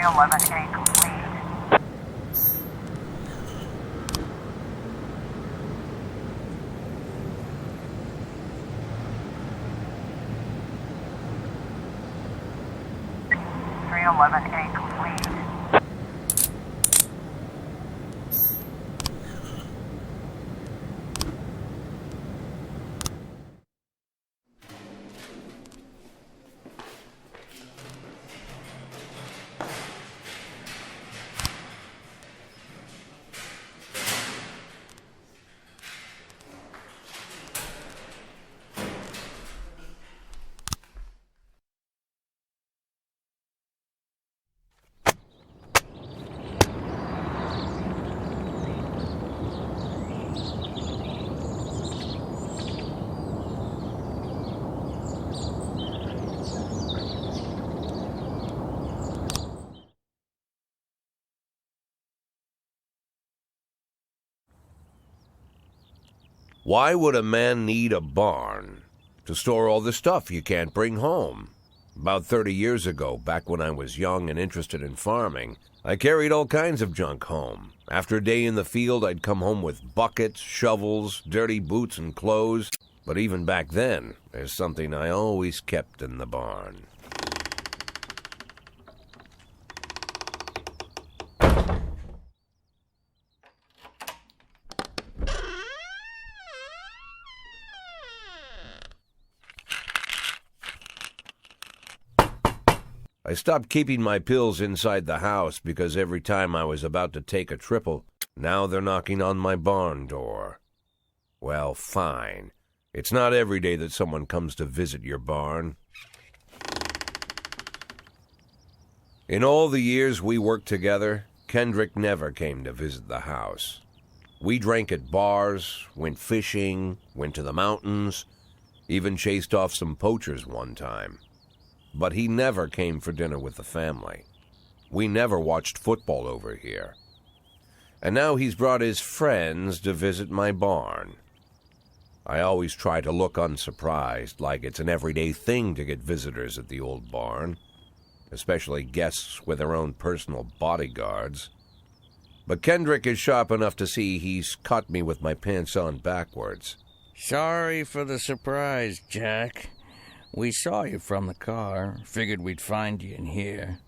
311A complete. Why would a man need a barn? To store all the stuff you can't bring home. About 30 years ago, back when I was young and interested in farming, I carried all kinds of junk home. After a day in the field, I'd come home with buckets, shovels, dirty boots, and clothes. But even back then, there's something I always kept in the barn. I stopped keeping my pills inside the house because every time I was about to take a triple, now they're knocking on my barn door. Well, fine. It's not every day that someone comes to visit your barn. In all the years we worked together, Kendrick never came to visit the house. We drank at bars, went fishing, went to the mountains, even chased off some poachers one time. But he never came for dinner with the family. We never watched football over here. And now he's brought his friends to visit my barn. I always try to look unsurprised, like it's an everyday thing to get visitors at the old barn, especially guests with their own personal bodyguards. But Kendrick is sharp enough to see he's caught me with my pants on backwards. Sorry for the surprise, Jack. We saw you from the car. Figured we'd find you in here.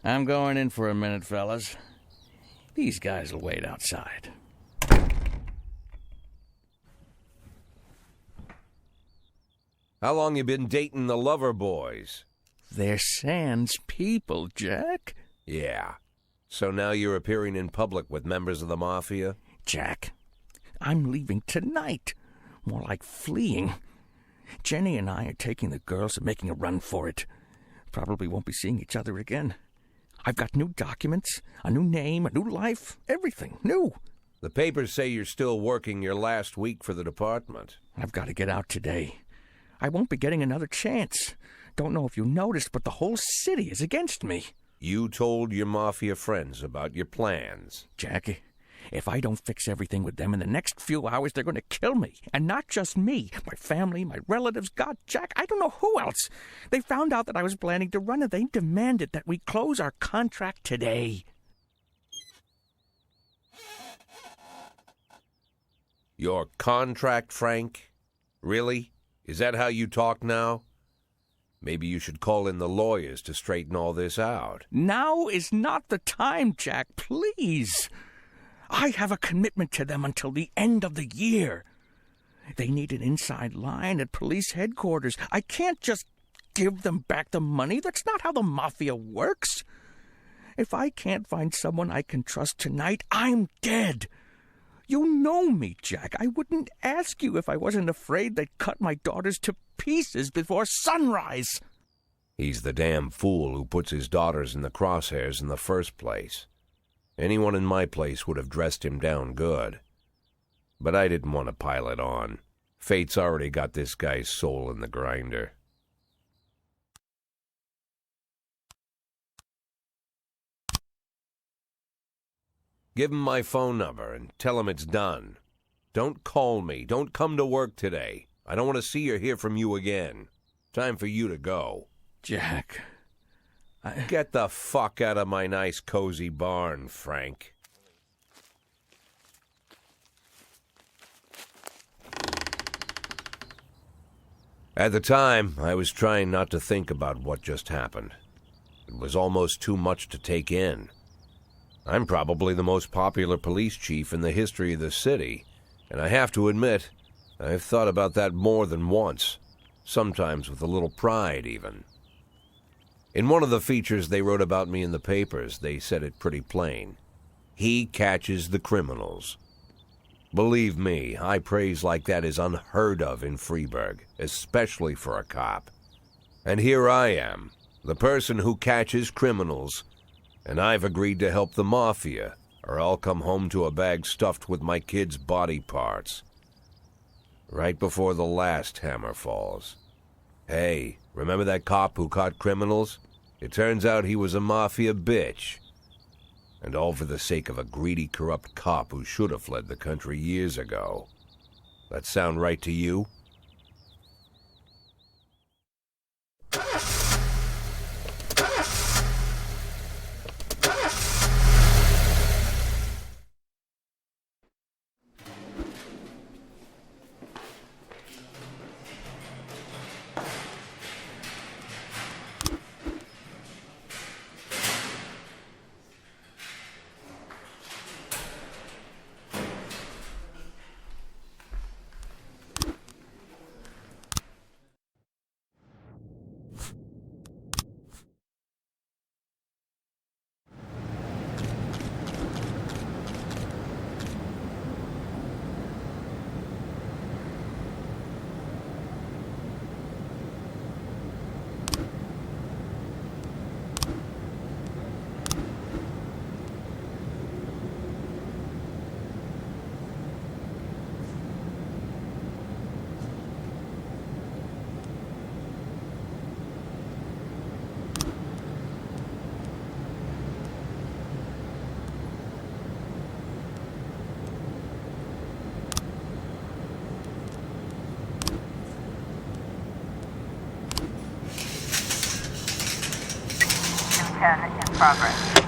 I'm going in for a minute, fellas. These guys will wait outside. How long you been dating the lover boys? They're Sans people, Jack. Yeah. So now you're appearing in public with members of the mafia? Jack, I'm leaving tonight. More like fleeing. Jenny and I are taking the girls and making a run for it. Probably won't be seeing each other again. I've got new documents, a new name, a new life, everything new. The papers say you're still working your last week for the department. I've got to get out today. I won't be getting another chance. Don't know if you noticed, but the whole city is against me. You told your mafia friends about your plans. Jackie, if I don't fix everything with them in the next few hours, they're going to kill me. And not just me. My family, my relatives, God, Jack, I don't know who else. They found out that I was planning to run, and they demanded that we close our contract today. Your contract, Frank? Really? Is that how you talk now? Maybe you should call in the lawyers to straighten all this out. Now is not the time, Jack, please. I have a commitment to them until the end of the year. They need an inside line at police headquarters. I can't just give them back the money. That's not how the mafia works. If I can't find someone I can trust tonight, I'm dead. You know me, Jack. I wouldn't ask you if I wasn't afraid they'd cut my daughters to pieces before sunrise. He's the damn fool who puts his daughters in the crosshairs in the first place. Anyone in my place would have dressed him down good. But I didn't want to pile it on. Fate's already got this guy's soul in the grinder. Give him my phone number and tell him it's done. Don't call me. Don't come to work today. I don't want to see or hear from you again. Time for you to go. Jack, Get the fuck out of my nice cozy barn, Frank. At the time, I was trying not to think about what just happened. It was almost too much to take in. I'm probably the most popular police chief in the history of the city, and I have to admit, I've thought about that more than once, sometimes with a little pride even. In one of the features they wrote about me in the papers, they said it pretty plain. He catches the criminals. Believe me, high praise like that is unheard of in Freeburg, especially for a cop. And here I am, the person who catches criminals, and I've agreed to help the mafia, or I'll come home to a bag stuffed with my kids' body parts. Right before the last hammer falls. Hey, remember that cop who caught criminals? It turns out he was a mafia bitch. And all for the sake of a greedy, corrupt cop who should have fled the country years ago. That sound right to you? In progress.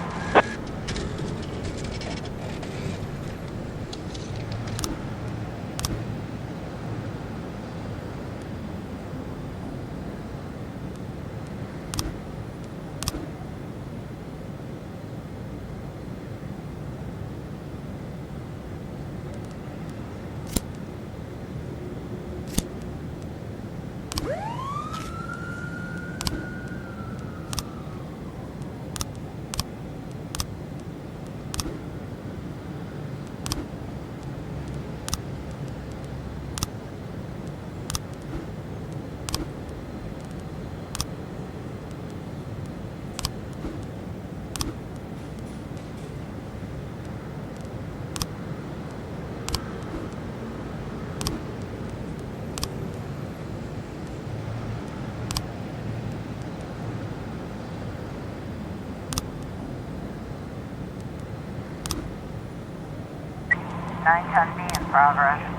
Ton B in progress.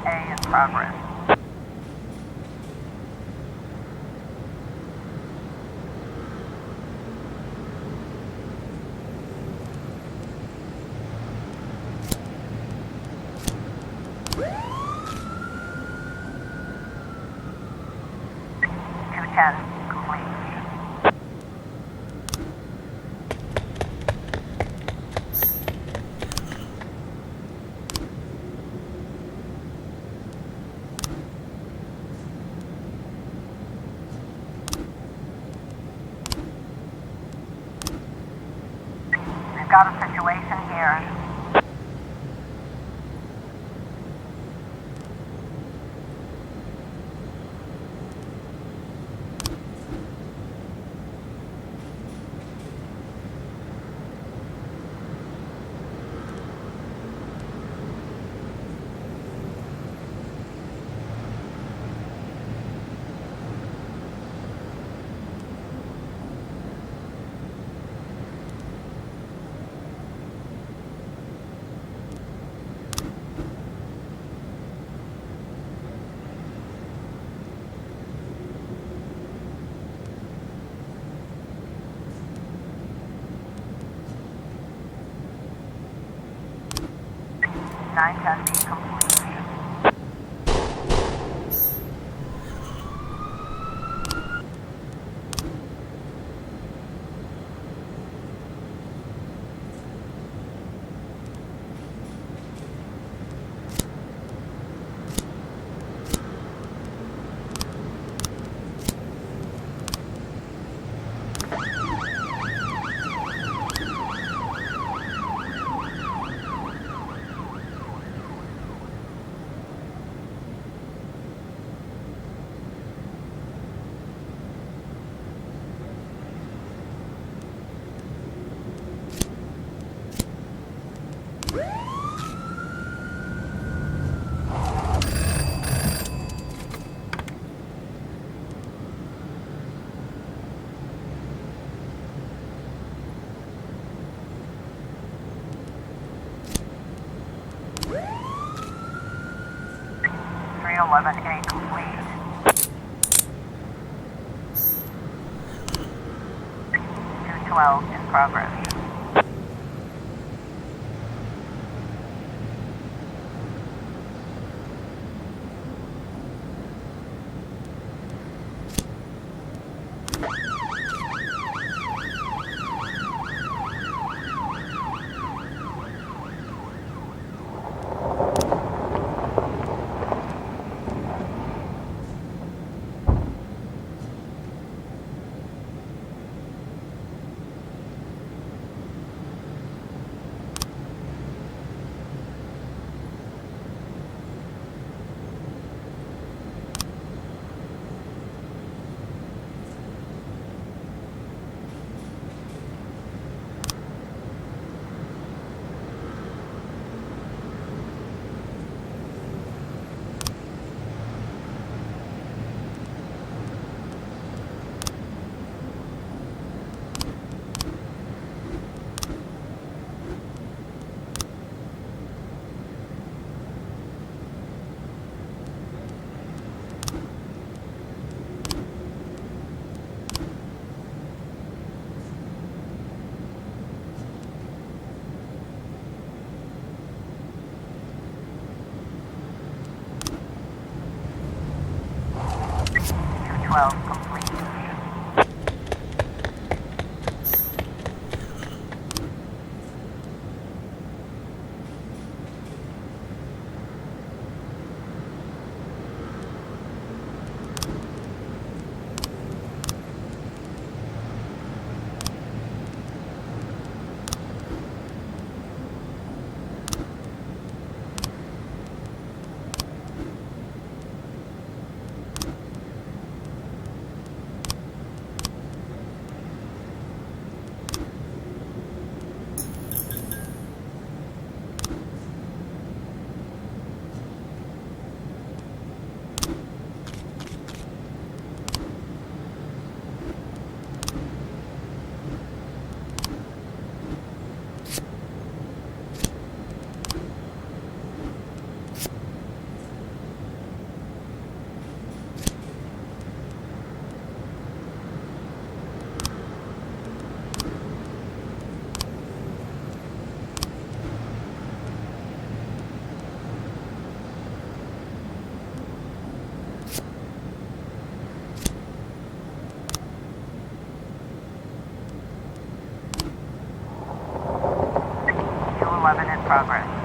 A in progress. Complete. We've got a situation here. 910B complete. A complete. 212 in progress. Complete. Progress.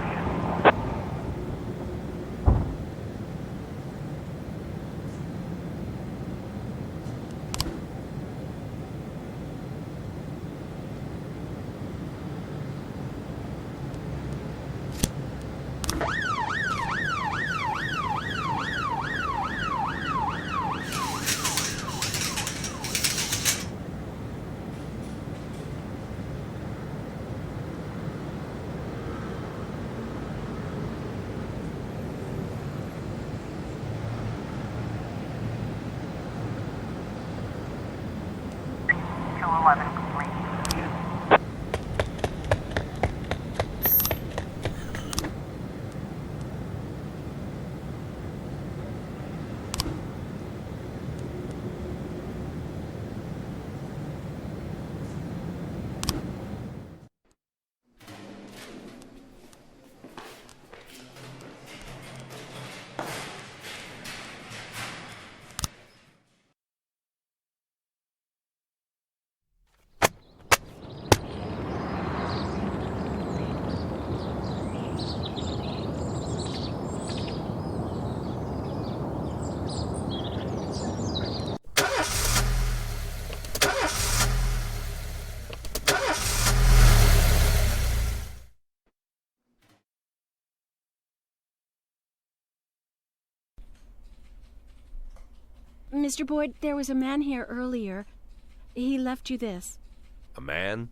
Mr. Boyd, there was a man here earlier. He left you this. A man?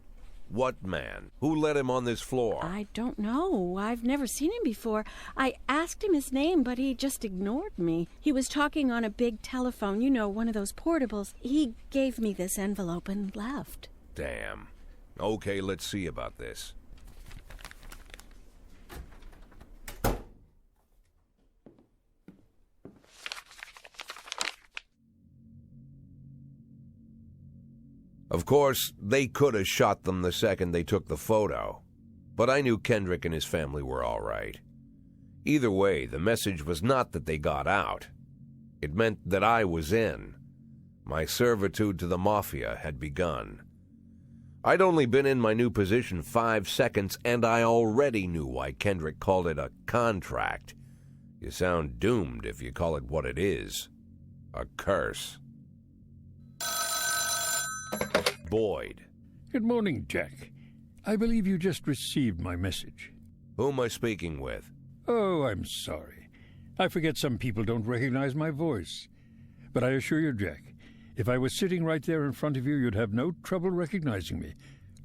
What man? Who let him on this floor? I don't know. I've never seen him before. I asked him his name, but he just ignored me. He was talking on a big telephone, you know, one of those portables. He gave me this envelope and left. Damn. Okay, let's see about this. Of course, they could have shot them the second they took the photo, but I knew Kendrick and his family were all right. Either way, the message was not that they got out. It meant that I was in. My servitude to the Mafia had begun. I'd only been in my new position 5 seconds, and I already knew why Kendrick called it a contract. You sound doomed if you call it what it is. A curse. Boyd. Good morning, Jack. I believe you just received my message. Who am I speaking with? Oh, I'm sorry. I forget some people don't recognize my voice. But I assure you, Jack, if I was sitting right there in front of you, you'd have no trouble recognizing me.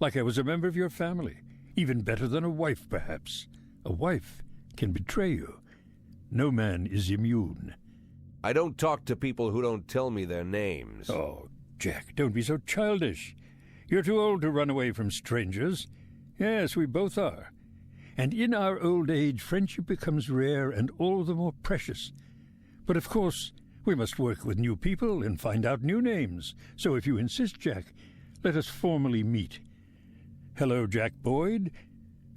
Like I was a member of your family. Even better than a wife, perhaps. A wife can betray you. No man is immune. I don't talk to people who don't tell me their names. Oh, Jack, don't be so childish. You're too old to run away from strangers. Yes, we both are. And in our old age, friendship becomes rare and all the more precious. But of course, we must work with new people and find out new names. So if you insist, Jack, let us formally meet. Hello, Jack Boyd.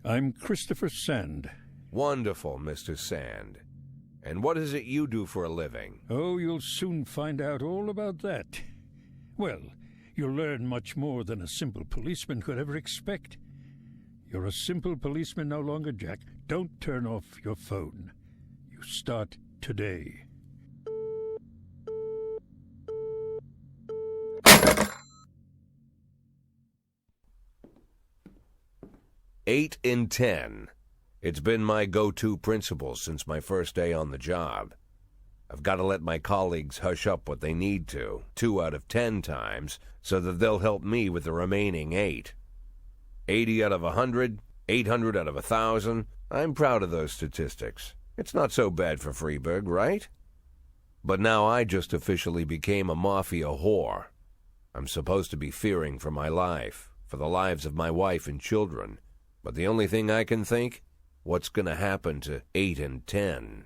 I'm Christopher Sand. Wonderful, Mr. Sand. And what is it you do for a living? Oh, you'll soon find out all about that. Well, you'll learn much more than a simple policeman could ever expect. You're a simple policeman no longer, Jack. Don't turn off your phone. You start today. Eight in 10. It's been my go-to principle since my first day on the job. I've got to let my colleagues hush up what they need to, 2 out of 10 times, so that they'll help me with the remaining 8. 80 out of 100, 800 out of 1,000. I'm proud of those statistics. It's not so bad for Freeburg, right? But now I just officially became a mafia whore. I'm supposed to be fearing for my life, for the lives of my wife and children. But the only thing I can think, what's going to happen to 8 and 10?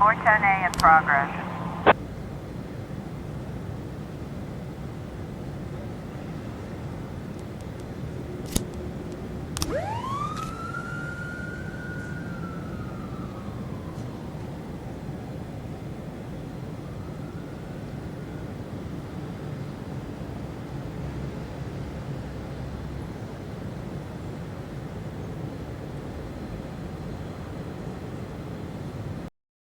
410A in progress.